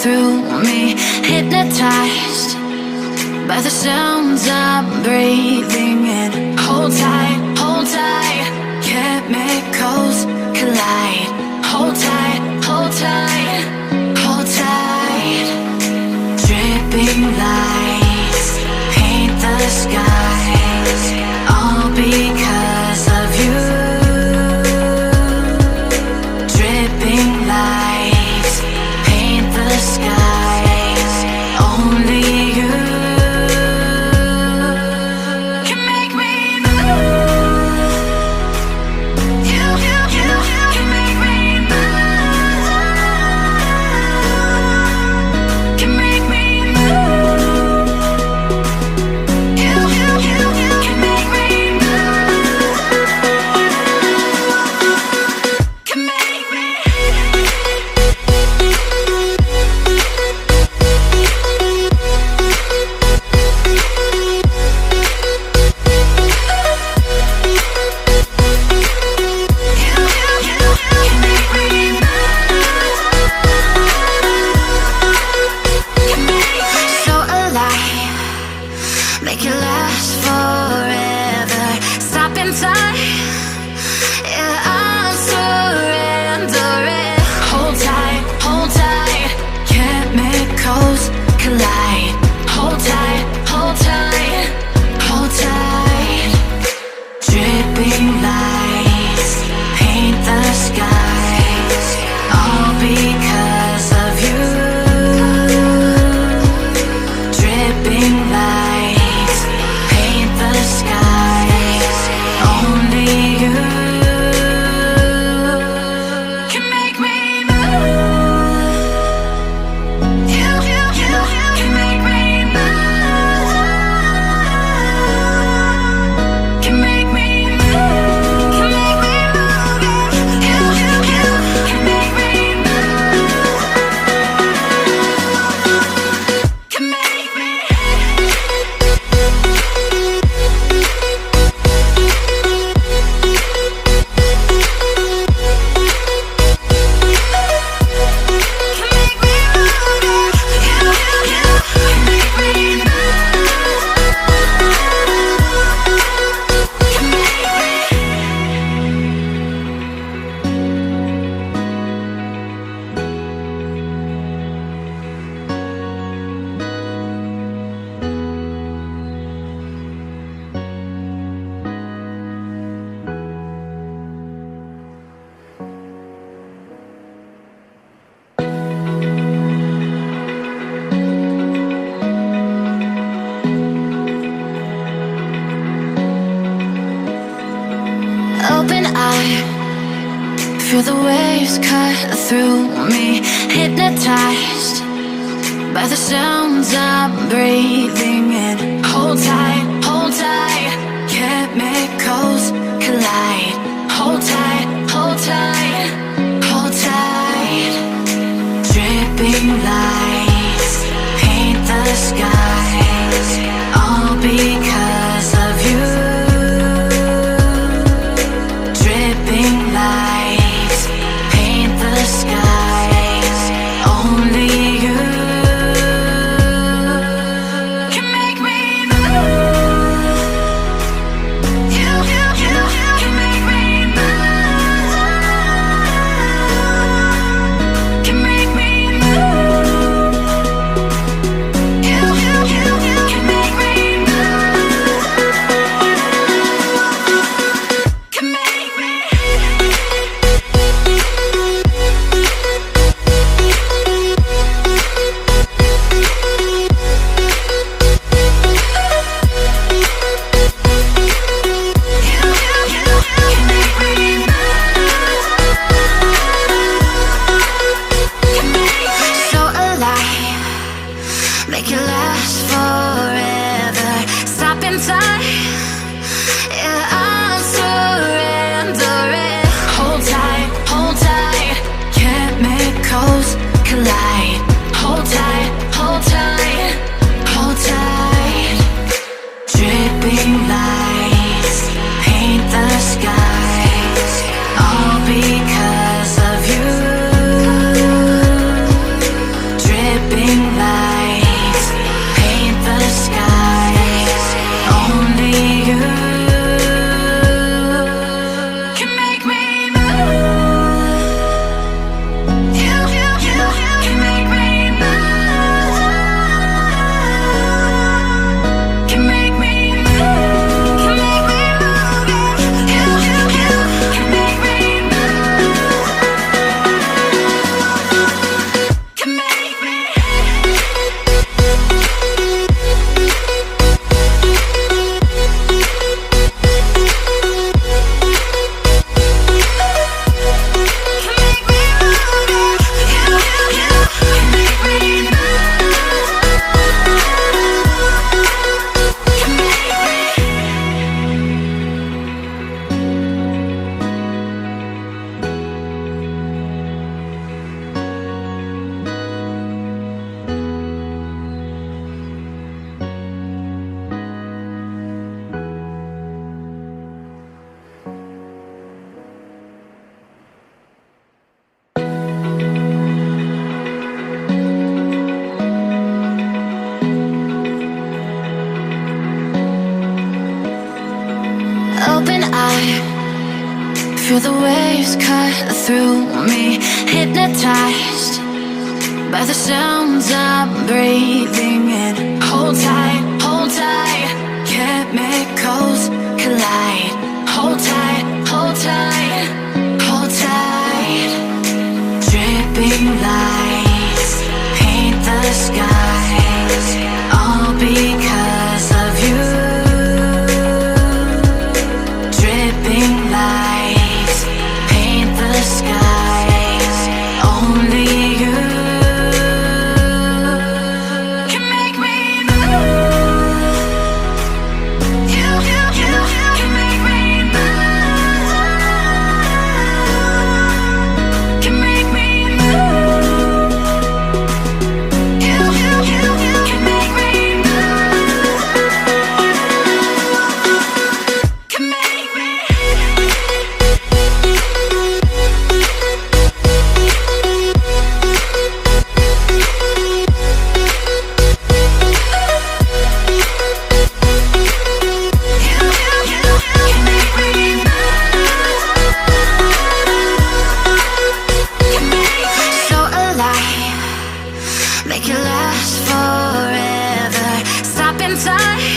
through me, hypnotized by the sounds I'm breathing in. Hold tight, chemicals collide. Hold tight, hold tight, hold tight. Dripping lights paint the skies, all because of you. Dripping lights paint the skies, only you can make me move. You can make me move. Can make me move. You can make me move. Can make me. So alive, make it last forever. Stop in time, yeah, I'll surrender it. Hold tight, chemicals collide. Hold tight, hold tight, hold tight. Dripping lights paint the skies, all because of you. Dripping lights paint the skies, only you can make me move. You can make me move. Can make me move. Can make me move. You can make me move. Can make me. Open eye, feel the waves cut through me, hypnotized by the sounds I'm breathing in. Hold tight, chemicals collide. Hold tight, hold tight, hold tight. Dripping lights paint the skies, all because of you. Dripping lights paint the skies, only you can make me move. You can make me move. Can make me move. You can make me move. Can make me. So alive, make it last forever. Stop in time, yeah, I'll surrender it. Hold tight, chemicals collide. Hold tight, hold tight, hold tight. Dripping lights paint the skies, all because of you. Dripping Feel the waves cut through me, hypnotized by the sounds I'm breathing in. Hold tight, chemicals collide. Hold tight, hold tight, hold tight. Dripping lights paint the skies, all because of you. Dripping lights paint the skies, only you can make me move. You can make me move. Can make me move. You can make me move. Can make me. So alive, make it last forever. Stop in time.